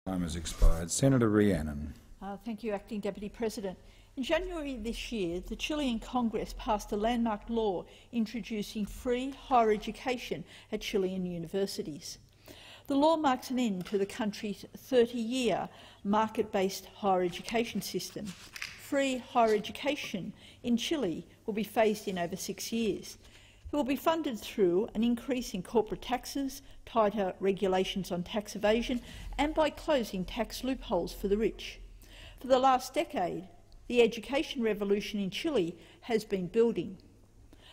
Time has expired. Senator Rhiannon. Thank you, Acting Deputy President. In January this year, the Chilean Congress passed a landmark law introducing free higher education at Chilean universities. The law marks an end to the country's 30-year market-based higher education system. Free higher education in Chile will be phased in over 6 years. It will be funded through an increase in corporate taxes, tighter regulations on tax evasion, and by closing tax loopholes for the rich. For the last decade, the education revolution in Chile has been building.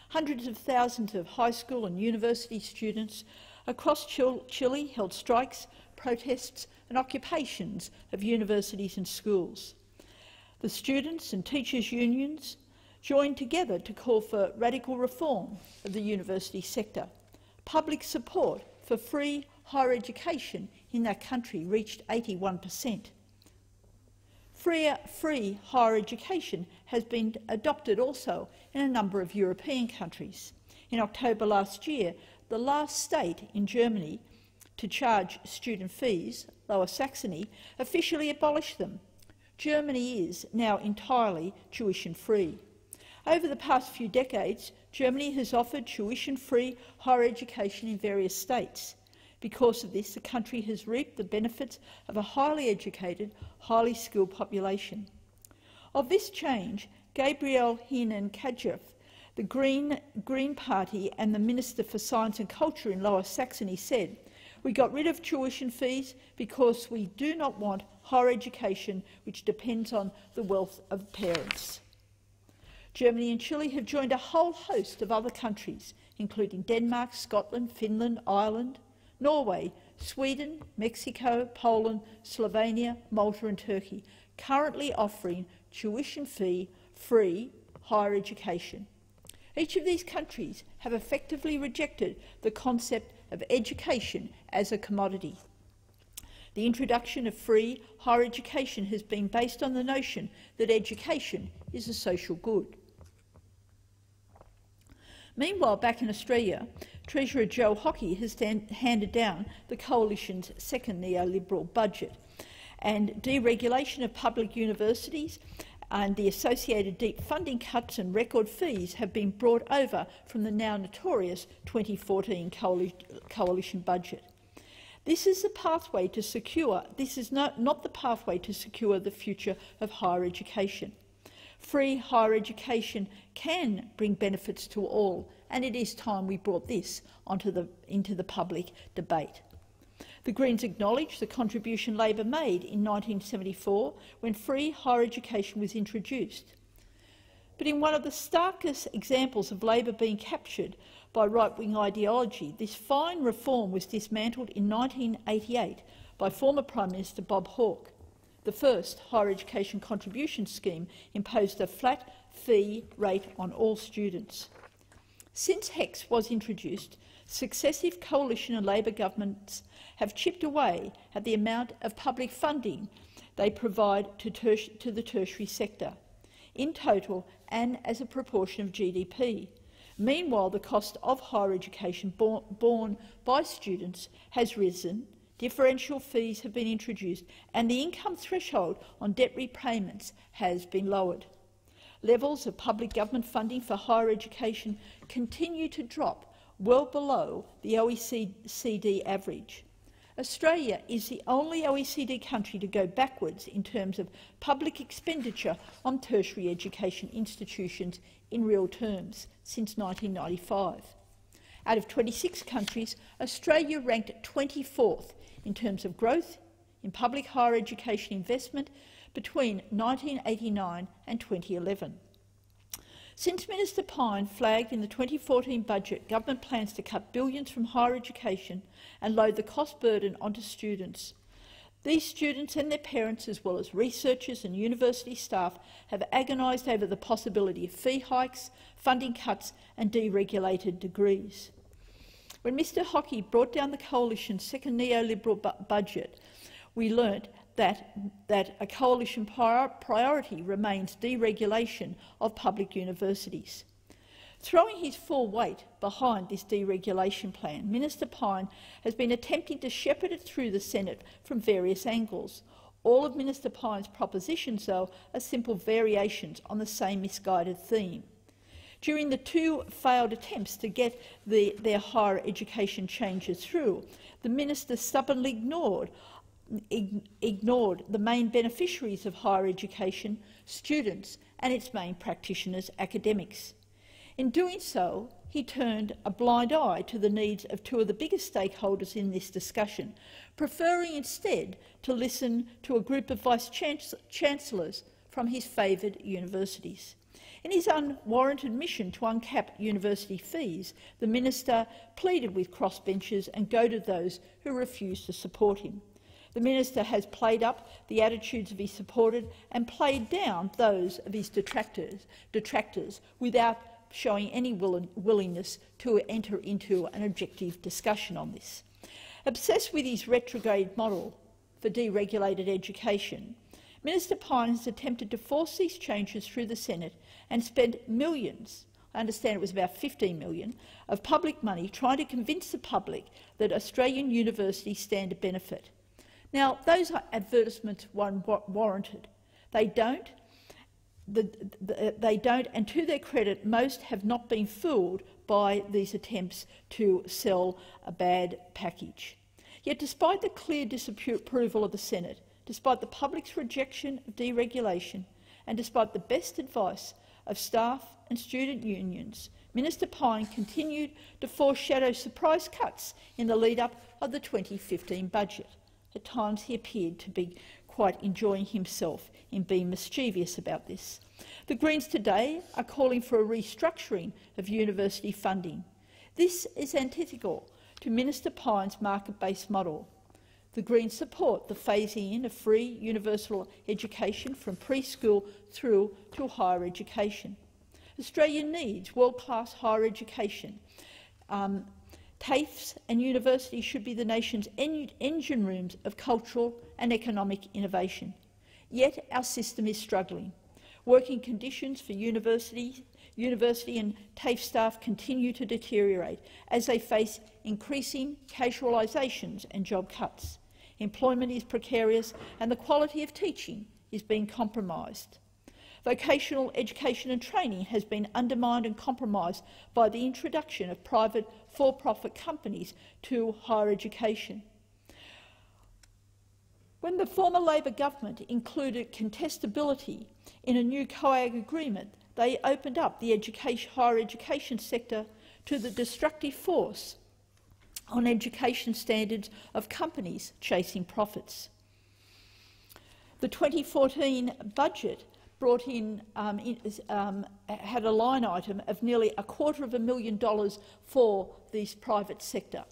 Hundreds of thousands of high school and university students across Chile held strikes, protests and occupations of universities and schools. The students and teachers' unions joined together to call for radical reform of the university sector. Public support for free higher education in that country reached 81%. Free higher education has been adopted also in a number of European countries. In October last year, the last state in Germany to charge student fees, Lower Saxony, officially abolished them. Germany is now entirely tuition-free. Over the past few decades, Germany has offered tuition-free higher education in various states. Because of this, the country has reaped the benefits of a highly educated, highly skilled population. Of this change, Gabriel Hinen-Kajef, the Green Party and the Minister for Science and Culture in Lower Saxony, said, "We got rid of tuition fees because we do not want higher education which depends on the wealth of parents." Germany and Chile have joined a whole host of other countries, including Denmark, Scotland, Finland, Ireland, Norway, Sweden, Mexico, Poland, Slovenia, Malta and Turkey, currently offering tuition-free higher education. Each of these countries have effectively rejected the concept of education as a commodity. The introduction of free higher education has been based on the notion that education is a social good. Meanwhile, back in Australia, Treasurer Joe Hockey has handed down the Coalition's second neoliberal budget, and deregulation of public universities and the associated deep funding cuts and record fees have been brought over from the now notorious 2014 Coalition budget. This is the pathway to secure. This is not the pathway to secure the future of higher education. Free higher education can bring benefits to all, and it is time we brought this into the public debate. The Greens acknowledge the contribution Labor made in 1974 when free higher education was introduced. But in one of the starkest examples of Labor being captured by right-wing ideology, this fine reform was dismantled in 1988 by former Prime Minister Bob Hawke. The first higher education contribution scheme imposed a flat fee rate on all students. Since HECS was introduced, successive Coalition and Labor governments have chipped away at the amount of public funding they provide to the tertiary sector, in total and as a proportion of GDP. Meanwhile, the cost of higher education borne by students has risen, differential fees have been introduced, and the income threshold on debt repayments has been lowered. Levels of public government funding for higher education continue to drop well below the OECD average. Australia is the only OECD country to go backwards in terms of public expenditure on tertiary education institutions in real terms since 1995. Out of 26 countries, Australia ranked 24th in terms of growth in public higher education investment between 1989 and 2011. Since Minister Pyne flagged in the 2014 budget government plans to cut billions from higher education and load the cost burden onto students, these students and their parents, as well as researchers and university staff, have agonised over the possibility of fee hikes, funding cuts and deregulated degrees. When Mr Hockey brought down the Coalition's second neoliberal budget, we learnt that a Coalition priority remains deregulation of public universities. Throwing his full weight behind this deregulation plan, Minister Pyne has been attempting to shepherd it through the Senate from various angles. All of Minister Pyne's propositions, though, are simple variations on the same misguided theme. During the two failed attempts to get their higher education changes through, the minister stubbornly ignored the main beneficiaries of higher education, students, and its main practitioners, academics. In doing so, he turned a blind eye to the needs of two of the biggest stakeholders in this discussion, preferring instead to listen to a group of vice-chancellors from his favoured universities. In his unwarranted mission to uncap university fees, the minister pleaded with crossbenchers and goaded those who refused to support him. The minister has played up the attitudes of his supporters and played down those of his detractors without showing any willingness to enter into an objective discussion on this. Obsessed with his retrograde model for deregulated education, Minister Pyne has attempted to force these changes through the Senate and spent millions, I understand it was about $15 million, of public money trying to convince the public that Australian universities stand to benefit. Now, those advertisements weren't warranted. They don't, and to their credit, most have not been fooled by these attempts to sell a bad package. Yet, despite the clear disapproval of the Senate, despite the public's rejection of deregulation, and despite the best advice of staff and student unions, Minister Pyne continued to foreshadow surprise cuts in the lead-up of the 2015 budget. At times he appeared to be quite enjoying himself in being mischievous about this. The Greens today are calling for a restructuring of university funding. This is antithetical to Minister Pyne's market-based model. The Greens support the phasing in of free universal education from preschool through to higher education. Australia needs world-class higher education. TAFEs and universities should be the nation's engine rooms of cultural and economic innovation. Yet our system is struggling. Working conditions for university and TAFE staff continue to deteriorate as they face increasing casualisations and job cuts. Employment is precarious and the quality of teaching is being compromised. Vocational education and training has been undermined and compromised by the introduction of private for-profit companies to higher education. When the former Labor government included contestability in a new COAG agreement, they opened up the higher education sector to the destructive force on education standards of companies chasing profits. The 2014 budget brought in, had a line item of nearly $250,000 for this private sector,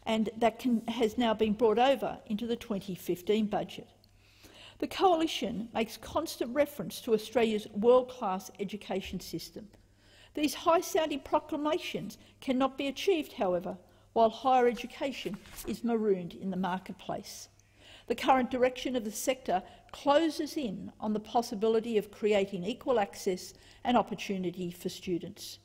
and that has now been brought over into the 2015 budget. The Coalition makes constant reference to Australia's world-class education system. These high-sounding proclamations cannot be achieved, however, while higher education is marooned in the marketplace. The current direction of the sector closes in on the possibility of creating equal access and opportunity for students.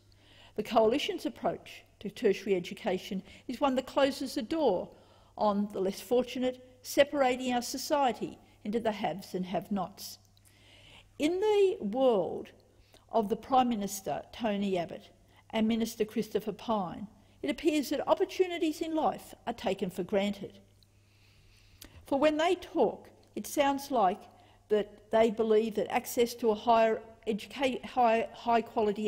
The Coalition's approach to tertiary education is one that closes the door on the less fortunate, separating our society into the haves and have-nots. In the world of the Prime Minister, Tony Abbott, and Minister Christopher Pyne, it appears that opportunities in life are taken for granted. For when they talk, it sounds like that they believe that access to a high-quality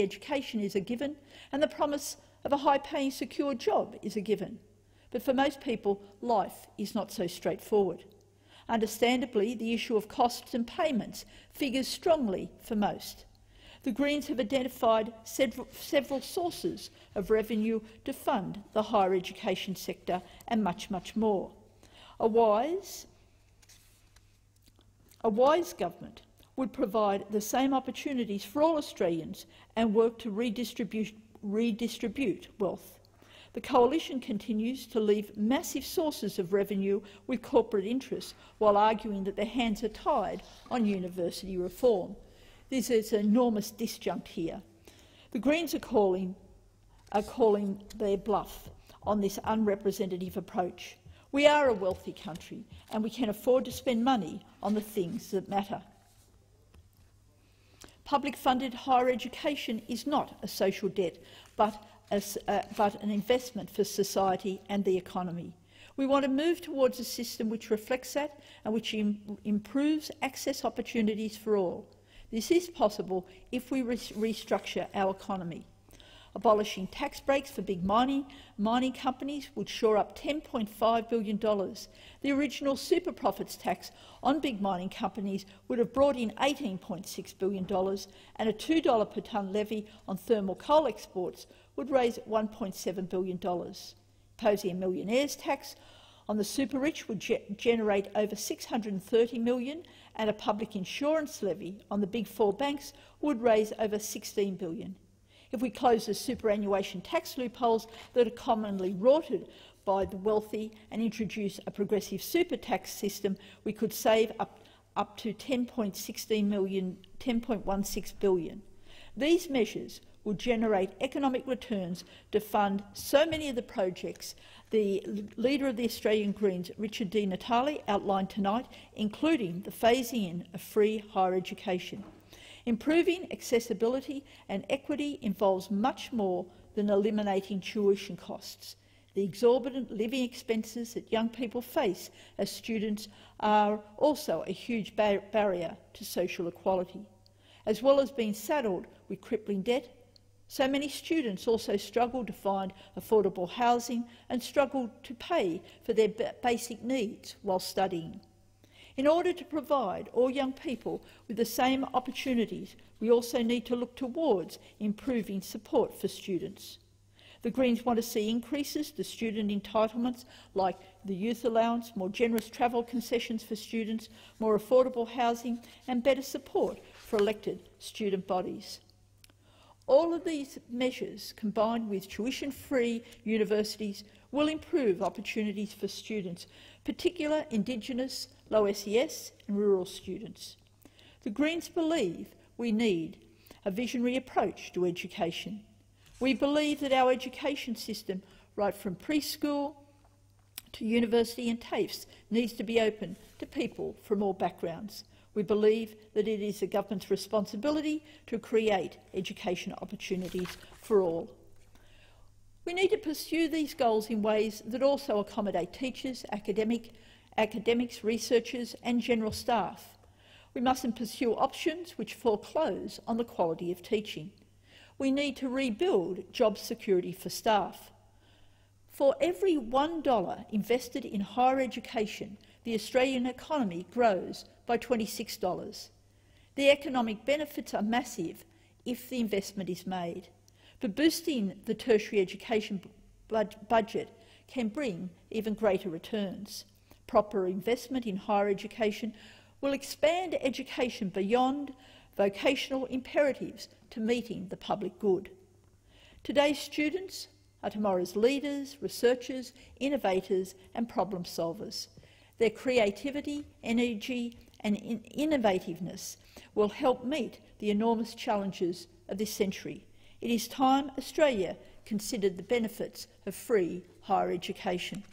education is a given, and the promise of a high-paying, secure job is a given. But for most people, life is not so straightforward. Understandably, the issue of costs and payments figures strongly for most. The Greens have identified several sources of revenue to fund the higher education sector and much, much more. A wise government would provide the same opportunities for all Australians and work to redistribute wealth. The Coalition continues to leave massive sources of revenue with corporate interests while arguing that their hands are tied on university reform. This is an enormous disjunct here. The Greens are calling are calling their bluff on this unrepresentative approach. We are a wealthy country and we can afford to spend money on the things that matter. Public-funded higher education is not a social debt, but an investment for society and the economy. We want to move towards a system which reflects that and which improves access opportunities for all. This is possible if we restructure our economy. Abolishing tax breaks for big mining companies would shore up $10.5 billion. The original super profits tax on big mining companies would have brought in $18.6 billion, and a $2 per tonne levy on thermal coal exports would raise $1.7 billion. Imposing a millionaires tax on the super rich would generate over $630 million, and a public insurance levy on the big four banks would raise over $16 billion. If we close the superannuation tax loopholes that are commonly rorted by the wealthy and introduce a progressive super tax system, we could save up to $10.16 billion. These measures will generate economic returns to fund so many of the projects the leader of the Australian Greens, Richard Di Natale, outlined tonight, including the phasing in of free higher education. Improving accessibility and equity involves much more than eliminating tuition costs. The exorbitant living expenses that young people face as students are also a huge barrier to social equality. As well as being saddled with crippling debt, so many students also struggle to find affordable housing and struggle to pay for their basic needs while studying. In order to provide all young people with the same opportunities, we also need to look towards improving support for students. The Greens want to see increases to student entitlements like the youth allowance, more generous travel concessions for students, more affordable housing and better support for elected student bodies. All of these measures, combined with tuition-free universities, will improve opportunities for students, particularly Indigenous, low SES and rural students. The Greens believe we need a visionary approach to education. We believe that our education system, right from preschool to university and TAFEs, needs to be open to people from all backgrounds. We believe that it is the government's responsibility to create education opportunities for all. We need to pursue these goals in ways that also accommodate teachers, academics, researchers and general staff. We mustn't pursue options which foreclose on the quality of teaching. We need to rebuild job security for staff. For every $1 invested in higher education, the Australian economy grows by $26. The economic benefits are massive if the investment is made, but boosting the tertiary education budget can bring even greater returns. Proper investment in higher education will expand education beyond vocational imperatives to meeting the public good. Today's students are tomorrow's leaders, researchers, innovators and problem solvers. Their creativity, energy and innovativeness will help meet the enormous challenges of this century. It is time Australia considered the benefits of free higher education.